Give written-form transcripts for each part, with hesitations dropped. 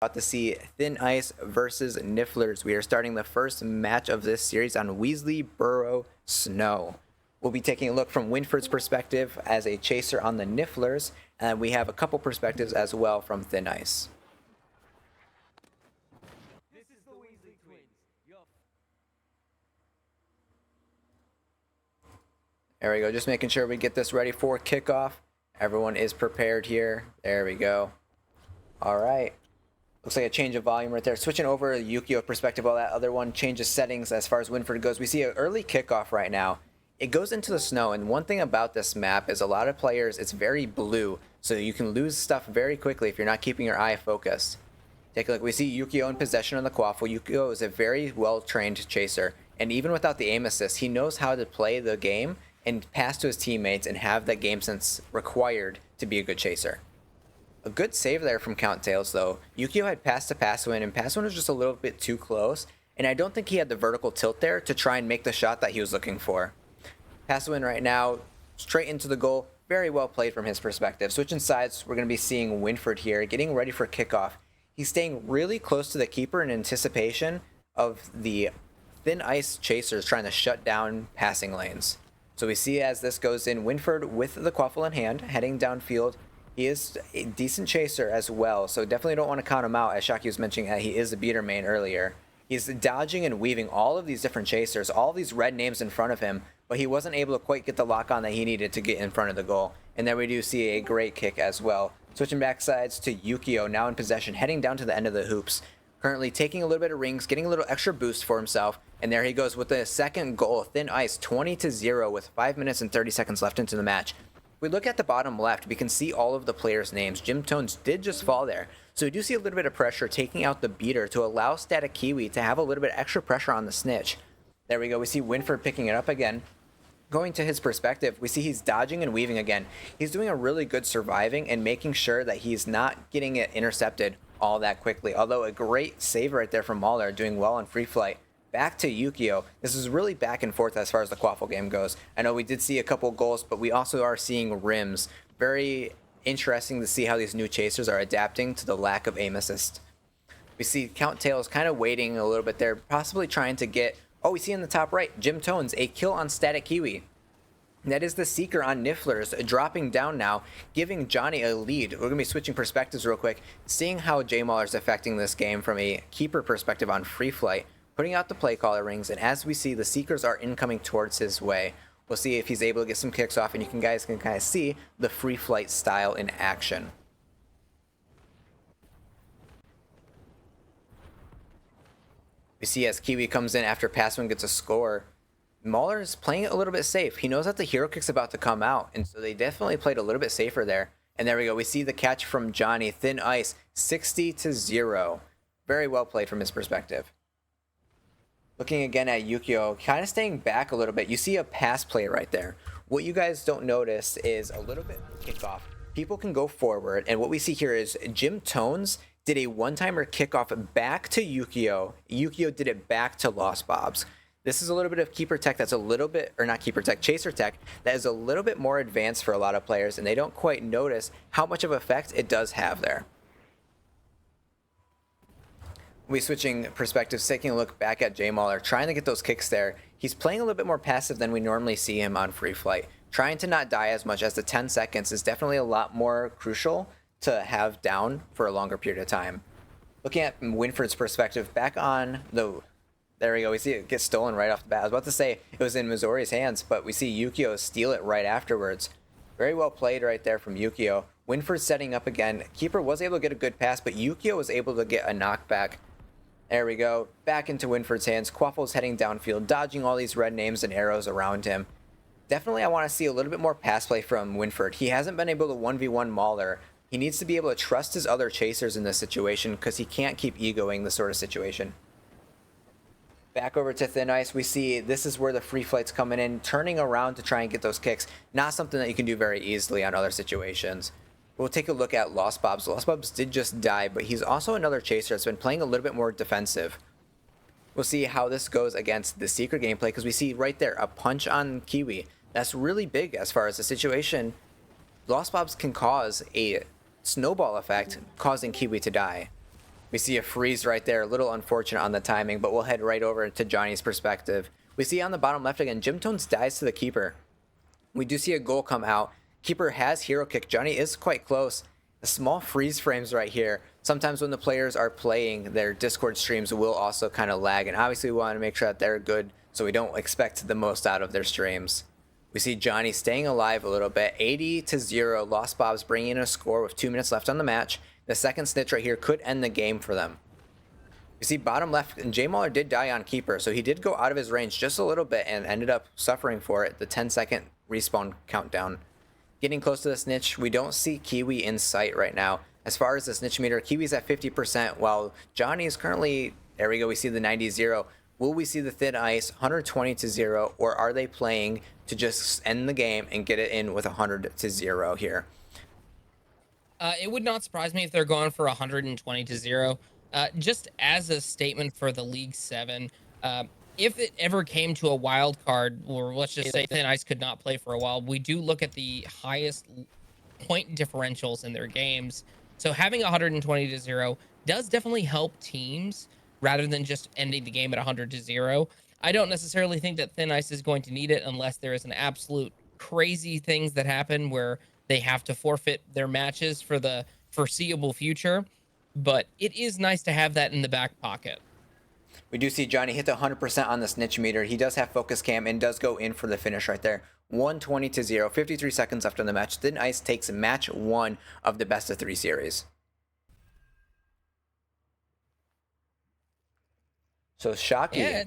About to see Thin Ice versus Nifflers. We are starting the first match of this series on Weasley Burrow Snow. We'll be taking a look from Winford's perspective as a chaser on the Nifflers, and we have a couple perspectives as well from Thin Ice. This is the Weasley twins. There we go, just making sure we get this ready for kickoff. Everyone is prepared here. There we go. All right. Looks like a change of volume right there. Switching over to Yukio perspective, while that other one changes settings as far as Winford goes. We see an early kickoff right now. It goes into the snow, and one thing about this map is a lot of players, it's very blue, so you can lose stuff very quickly if you're not keeping your eye focused. Take a look. We see Yukio in possession on the Quaffle. Yukio is a very well-trained chaser, and even without the aim assist, he knows how to play the game and pass to his teammates and have that game sense required to be a good chaser. A good save there from Count Tails, though. Yukio had passed to Passwin, and Passwin was just a little bit too close, and I don't think he had the vertical tilt there to try and make the shot that he was looking for. Passwin right now, straight into the goal. Very well played from his perspective. Switching sides, we're going to be seeing Winford here, getting ready for kickoff. He's staying really close to the keeper in anticipation of the Thin Ice chasers trying to shut down passing lanes. So we see as this goes in, Winford with the Quaffle in hand, heading downfield. He is a decent chaser as well, so definitely don't want to count him out, as Shaki was mentioning that he is a beater main earlier. He's dodging and weaving all of these different chasers, all of these red names in front of him, but he wasn't able to quite get the lock on that he needed to get in front of the goal. And there we do see a great kick as well. Switching back sides to Yukio, now in possession, heading down to the end of the hoops. Currently taking a little bit of rings, getting a little extra boost for himself, and there he goes with the second goal. Thin Ice, 20-0 with 5 minutes and 30 seconds left into the match. If we look at the bottom left, we can see all of the players' names. Jim Tones did just fall there, so we do see a little bit of pressure taking out the beater to allow Static Kiwi to have a little bit extra pressure on the snitch. There we go, we see Winford picking it up again. Going to his perspective, we see he's dodging and weaving again. He's doing a really good surviving and making sure that he's not getting it intercepted all that quickly. Although a great save right there from Mahler, doing well on free flight. Back to Yukio. This is really back and forth as far as the Quaffle game goes. I know we did see a couple goals, but we also are seeing rims. Very interesting to see how these new chasers are adapting to the lack of aim assist. We see Count Tails kind of waiting a little bit there, possibly trying to get... Oh, we see in the top right, Jim Tones, a kill on Static Kiwi. That is the Seeker on Nifflers, dropping down now, giving Johnny a lead. We're going to be switching perspectives real quick, seeing how J Mahler is affecting this game from a keeper perspective on free flight. Putting out the play caller rings, and as we see, the Seekers are incoming towards his way. We'll see if he's able to get some kicks off, and you guys can kind of see the free flight style in action. We see as Kiwi comes in after Passwin gets a score, Mahler is playing it a little bit safe. He knows that the hero kick's about to come out, and so they definitely played a little bit safer there. And there we go, we see the catch from Johnny. Thin Ice, 60-0. Very well played from his perspective. Looking again at Yukio, kind of staying back a little bit. You see a pass play right there. What you guys don't notice is a little bit of kickoff. People can go forward, and what we see here is Jim Tones did a one-timer kickoff back to Yukio. Yukio did it back to Lost Bobs. This is a little bit of keeper tech that's a little bit, or not keeper tech, chaser tech, that is a little bit more advanced for a lot of players, and they don't quite notice how much of an effect it does have there. We switching perspectives, taking a look back at J Mahler, trying to get those kicks there. He's playing a little bit more passive than we normally see him on free flight. Trying to not die as much, as the 10 seconds is definitely a lot more crucial to have down for a longer period of time. Looking at Winford's perspective, back on the... There we go, we see it get stolen right off the bat. I was about to say it was in Missouri's hands, but we see Yukio steal it right afterwards. Very well played right there from Yukio. Winford setting up again. Keeper was able to get a good pass, but Yukio was able to get a knockback. There we go, back into Winford's hands. Quaffle's heading downfield, dodging all these red names and arrows around him. Definitely I want to see a little bit more pass play from Winford. He hasn't been able to 1v1 Mahler. He needs to be able to trust his other chasers in this situation because he can't keep egoing this sort of situation. Back over to Thin Ice, we see this is where the free flight's coming in, turning around to try and get those kicks. Not something that you can do very easily on other situations. We'll take a look at Lost Bobs. Lost Bobs did just die, but he's also another chaser that's been playing a little bit more defensive. We'll see how this goes against the Secret gameplay, because we see right there a punch on Kiwi. That's really big as far as the situation. Lost Bobs can cause a snowball effect, causing Kiwi to die. We see a freeze right there, a little unfortunate on the timing, but we'll head right over to Johnny's perspective. We see on the bottom left again, Jim Tones dies to the keeper. We do see a goal come out. Keeper has hero kick. Johnny is quite close. The small freeze frames right here. Sometimes when the players are playing, their Discord streams will also kind of lag, and obviously we want to make sure that they're good so we don't expect the most out of their streams. We see Johnny staying alive a little bit. 80-0. Lost Bobs bringing in a score with 2 minutes left on the match. The second snitch right here could end the game for them. You see bottom left, and J Mauler did die on keeper, so he did go out of his range just a little bit and ended up suffering for it. The 10-second respawn countdown. Getting close to the snitch, we don't see Kiwi in sight right now. As far as the snitch meter, Kiwi's at 50%, while Johnny is currently, there we go, we see the 90-0. Will we see the thin ice 120-0, or are they playing to just end the game and get it in with 100-0 here? It would not surprise me if they're going for 120-0. Just as a statement for the League 7, if it ever came to a wild card, or let's just say Thin Ice could not play for a while, we do look at the highest point differentials in their games. So having 120-0 does definitely help teams rather than just ending the game at 100-0. I don't necessarily think that Thin Ice is going to need it unless there is an absolute crazy things that happen where they have to forfeit their matches for the foreseeable future. But it is nice to have that in the back pocket. We do see Johnny hit the 100% on the snitch meter. He does have focus cam and does go in for the finish right there. 120-0, 53 seconds left on the match. Thin Ice takes match 1 of the best of 3 series. So shocking. Yeah,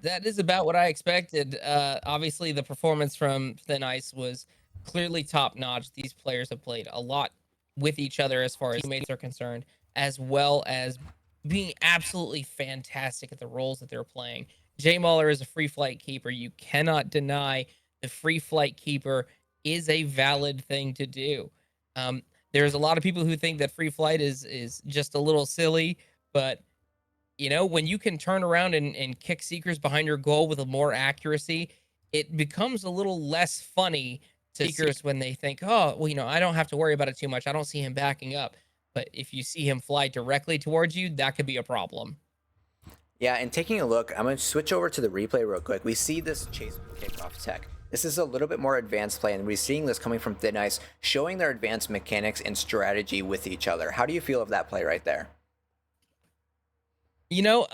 that is about what I expected. Obviously, the performance from Thin Ice was clearly top notch. These players have played a lot with each other as far as teammates are concerned, as well as being absolutely fantastic at the roles that they're playing. J Mauler is a free flight keeper. You cannot deny the free flight keeper is a valid thing to do. There's a lot of people who think that free flight is just a little silly, but you know, when you can turn around and kick seekers behind your goal with a more accuracy, it becomes a little less funny to seekers when they think, oh, well, you know, I don't have to worry about it too much. I don't see him backing up. But if you see him fly directly towards you, that could be a problem. Yeah, and taking a look, I'm going to switch over to the replay real quick. We see this chase kickoff tech. This is a little bit more advanced play, and we're seeing this coming from Thin Ice, showing their advanced mechanics and strategy with each other. How do you feel of that play right there? You know,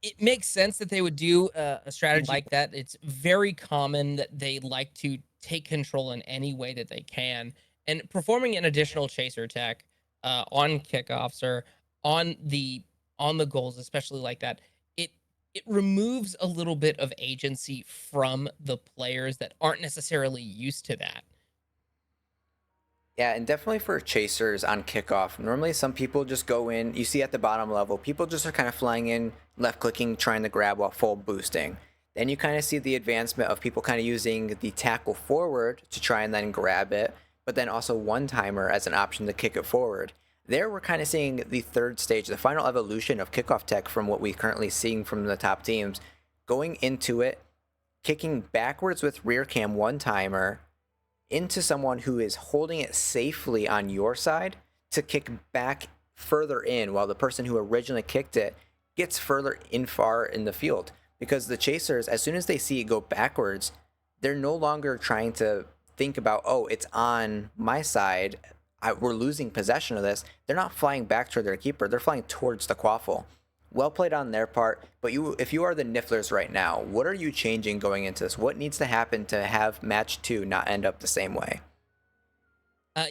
it makes sense that they would do a strategy like that. It's very common that they like to take control in any way that they can. And performing an additional chaser attack on kickoffs or on the goals, especially like that, it removes a little bit of agency from the players that aren't necessarily used to that. Yeah, and definitely for chasers on kickoff, normally some people just go in, you see at the bottom level, people just are kind of flying in, left clicking, trying to grab while full boosting. Then you kind of see the advancement of people kind of using the tackle forward to try and then grab it, but then also one timer as an option to kick it forward. There we're kind of seeing the third stage, the final evolution of kickoff tech from what we're currently seeing from the top teams. Going into it, kicking backwards with rear cam one timer into someone who is holding it safely on your side to kick back further in while the person who originally kicked it gets further in far in the field. Because the chasers, as soon as they see it go backwards, they're no longer trying to think about, oh, it's on my side, we're losing possession of this. They're not flying back toward their keeper. They're flying towards the quaffle. Well played on their part, but if you are the Nifflers right now, what are you changing going into this? What needs to happen to have match 2 not end up the same way?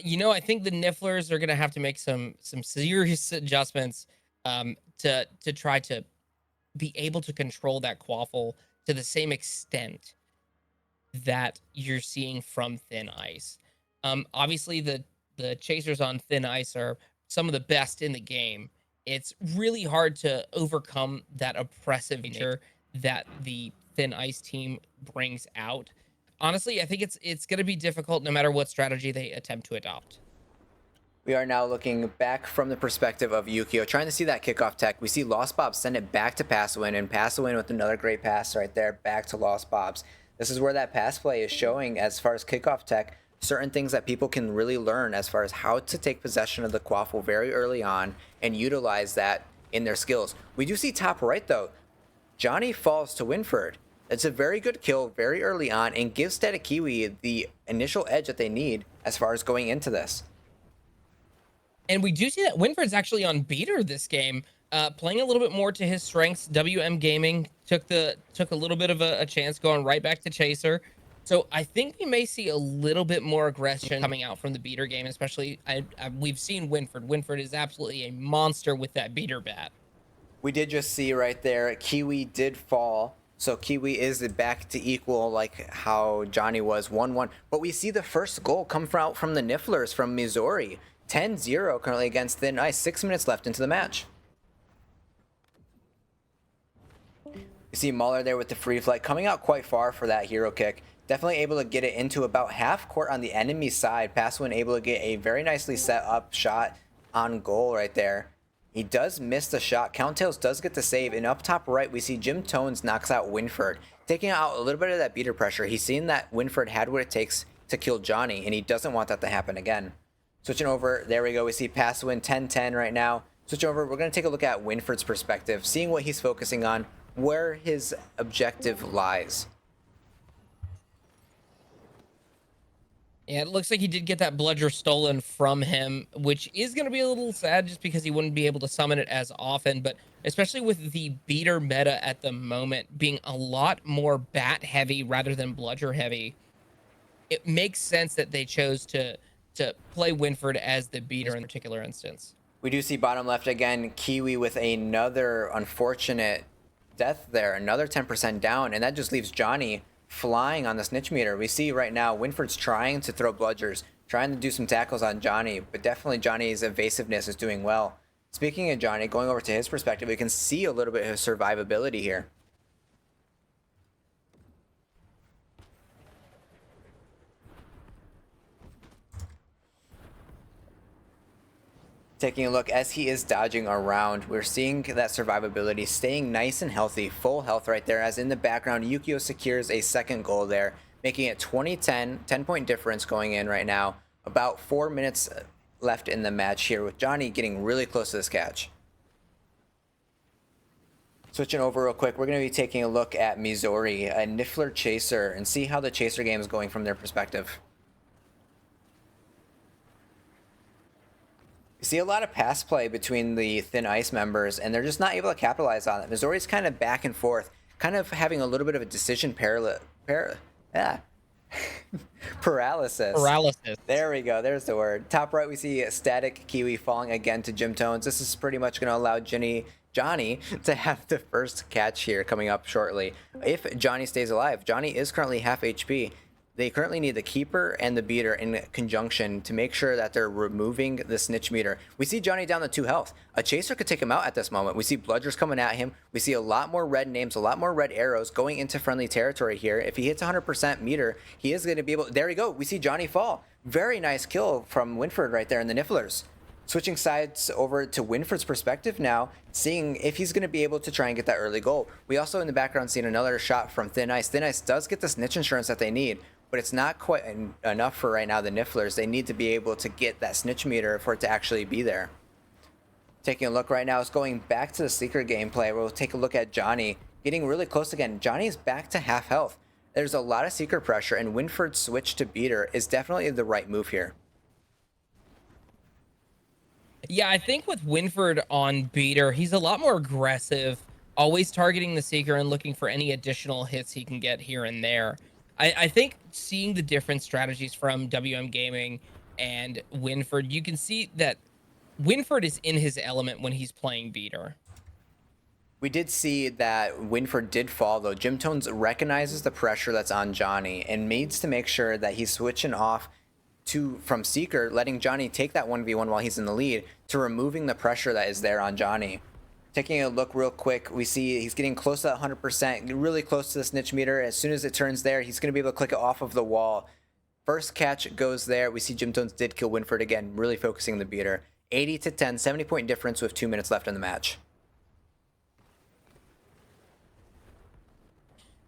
You know, I think the Nifflers are going to have to make some serious adjustments to try to be able to control that quaffle to the same extent that you're seeing from Thin Ice. Obviously, the chasers on Thin Ice are some of the best in the game. It's really hard to overcome that oppressive nature that the Thin Ice team brings out. Honestly, I think it's going to be difficult no matter what strategy they attempt to adopt. We are now looking back from the perspective of Yukio, trying to see that kickoff tech. We see Lost Bobs send it back to Passwin, and Passwin with another great pass right there, back to Lost Bobs. This is where that pass play is showing as far as kickoff tech. certain things that people can really learn as far as how to take possession of the quaffle very early on and utilize that in their skills. We do see top right though, Johnny falls to Winford. It's a very good kill very early on and gives Static Kiwi the initial edge that they need as far as going into this. And we do see that Winford's actually on beater this game, playing a little bit more to his strengths. WM Gaming took a little bit of a chance going right back to Chaser. So I think we may see a little bit more aggression coming out from the beater game, especially we've seen Winford. Winford is absolutely a monster with that beater bat. We did just see right there, Kiwi did fall. So Kiwi is back to equal like how Johnny was 1-1. But we see the first goal come out from the Nifflers from Missouri. 10-0 currently against Thin Ice. 6 minutes left into the match. You see Muller there with the free flight coming out quite far for that hero kick. Definitely able to get it into about half court on the enemy side. Passwin able to get a very nicely set up shot on goal right there. He does miss the shot. Count-Tails does get the save. And up top right, we see Jim Tones knocks out Winford, taking out a little bit of that beater pressure. He's seen that Winford had what it takes to kill Johnny, and he doesn't want that to happen again. Switching over, there we go. We see Passwin 10-10 right now. Switch over, we're going to take a look at Winford's perspective, seeing what he's focusing on, where his objective lies. Yeah, it looks like he did get that bludger stolen from him, which is going to be a little sad just because he wouldn't be able to summon it as often. But especially with the beater meta at the moment being a lot more bat heavy rather than bludger heavy, it makes sense that they chose to play Winford as the beater in particular instance. We do see bottom left again, Kiwi with another unfortunate death there, another 10% down, and that just leaves Johnny flying on the snitch meter. We see right now Winford's trying to throw bludgers, trying to do some tackles on Johnny, but definitely Johnny's evasiveness is doing well. Speaking of Johnny, going over to his perspective, we can see a little bit of his survivability here. Taking a look as he is dodging around, we're seeing that survivability, staying nice and healthy, full health right there, as in the background, Yukio secures a second goal there, making it 20-10, 10-point difference going in right now. About 4 minutes left in the match here, with Johnny getting really close to this catch. Switching over real quick, we're going to be taking a look at Missouri, a Niffler Chaser, and see how the Chaser game is going from their perspective. You see a lot of pass play between the Thin Ice members, and they're just not able to capitalize on it. Missouri's kind of back and forth, kind of having a little bit of a decision paralysis. There we go. There's the word. Top right, we see Static Kiwi falling again to Jim Tones. This is pretty much going to allow Johnny to have the first catch here coming up shortly. If Johnny stays alive, Johnny is currently half HP. They currently need the keeper and the beater in conjunction to make sure that they're removing the snitch meter. We see Johnny down to 2 health. A chaser could take him out at this moment. We see bludgers coming at him. We see a lot more red names, a lot more red arrows going into friendly territory here. If he hits 100% meter, he is going to be able... There we go. We see Johnny fall. Very nice kill from Winford right there in the Nifflers. Switching sides over to Winford's perspective now, seeing if he's going to be able to try and get that early goal. We also in the background seen another shot from Thin Ice. Thin Ice does get the snitch insurance that they need, but it's not quite enough for right now the Nifflers. They need to be able to get that snitch meter for it to actually be there. Taking a look right now, it's going back to the Seeker gameplay. We'll take a look at Johnny getting really close again. Johnny is back to half health. There's a lot of Seeker pressure, and Winford's switch to beater is definitely the right move here. Yeah, I think with Winford on beater, he's a lot more aggressive, always targeting the Seeker and looking for any additional hits he can get here and there. I think seeing the different strategies from WM Gaming and Winford, you can see that Winford is in his element when he's playing beater. We did see that Winford did fall, though. Jim Tones recognizes the pressure that's on Johnny and needs to make sure that he's switching off from Seeker, letting Johnny take that 1v1 while he's in the lead, to removing the pressure that is there on Johnny. Taking a look real quick, we see he's getting close to that 100%, really close to the snitch meter. As soon as it turns there, he's going to be able to click it off of the wall. First catch goes there. We see Jim Tones did kill Winford again, really focusing the beater. 80-10, 70-point difference with 2 minutes left in the match.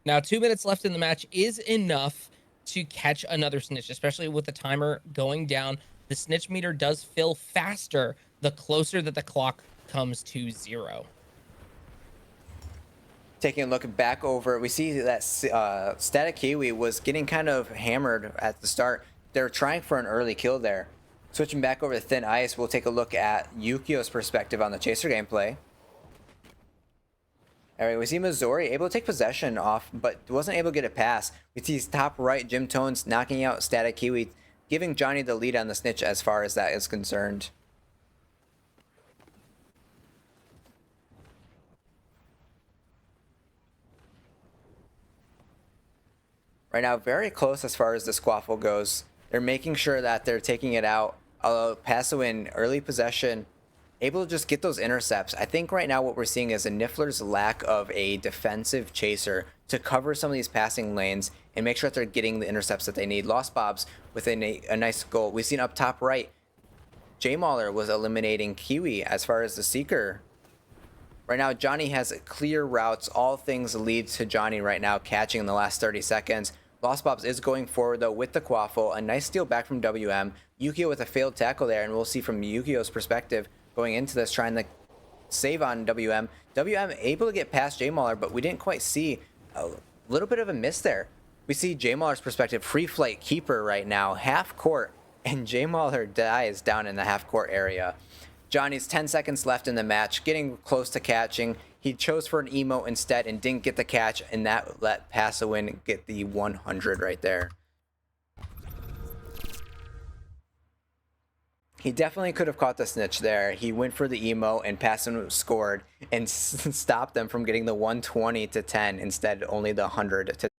Now, 2 minutes left in the match is enough to catch another snitch, especially with the timer going down. The snitch meter does fill faster the closer that the clock comes to 0. Taking a look back over, we see that Static Kiwi was getting kind of hammered at the start. They're trying for an early kill there. Switching back over to Thin Ice, we'll take a look at Yukio's perspective on the Chaser gameplay. All right, we see Missouri able to take possession off, but wasn't able to get a pass. We see top right, Jim Tones knocking out Static Kiwi, giving Johnny the lead on the snitch as far as that is concerned. Right now, very close as far as the squaffle goes. They're making sure that they're taking it out. Paso in early possession, able to just get those intercepts. I think right now what we're seeing is a Niffler's lack of a defensive chaser to cover some of these passing lanes and make sure that they're getting the intercepts that they need. Lost Bobs with a nice goal. We've seen up top right, J Mauler was eliminating Kiwi as far as the Seeker. Right now, Johnny has clear routes. All things lead to Johnny right now catching in the last 30 seconds. Lost Bobs is going forward, though, with the quaffle. A nice steal back from WM. Yukio with a failed tackle there, and we'll see from Yukio's perspective going into this, trying to save on WM. WM able to get past J Mauler, but we didn't quite see a little bit of a miss there. We see J Mauler's perspective, free flight keeper right now, half court, and J Mauler dies down in the half court area. Johnny's 10 seconds left in the match, getting close to catching. He chose for an emote instead and didn't get the catch, and that let Paso get the 100 right there. He definitely could have caught the snitch there. He went for the emote, and Paso scored and stopped them from getting the 120 to 10, instead only the 100 to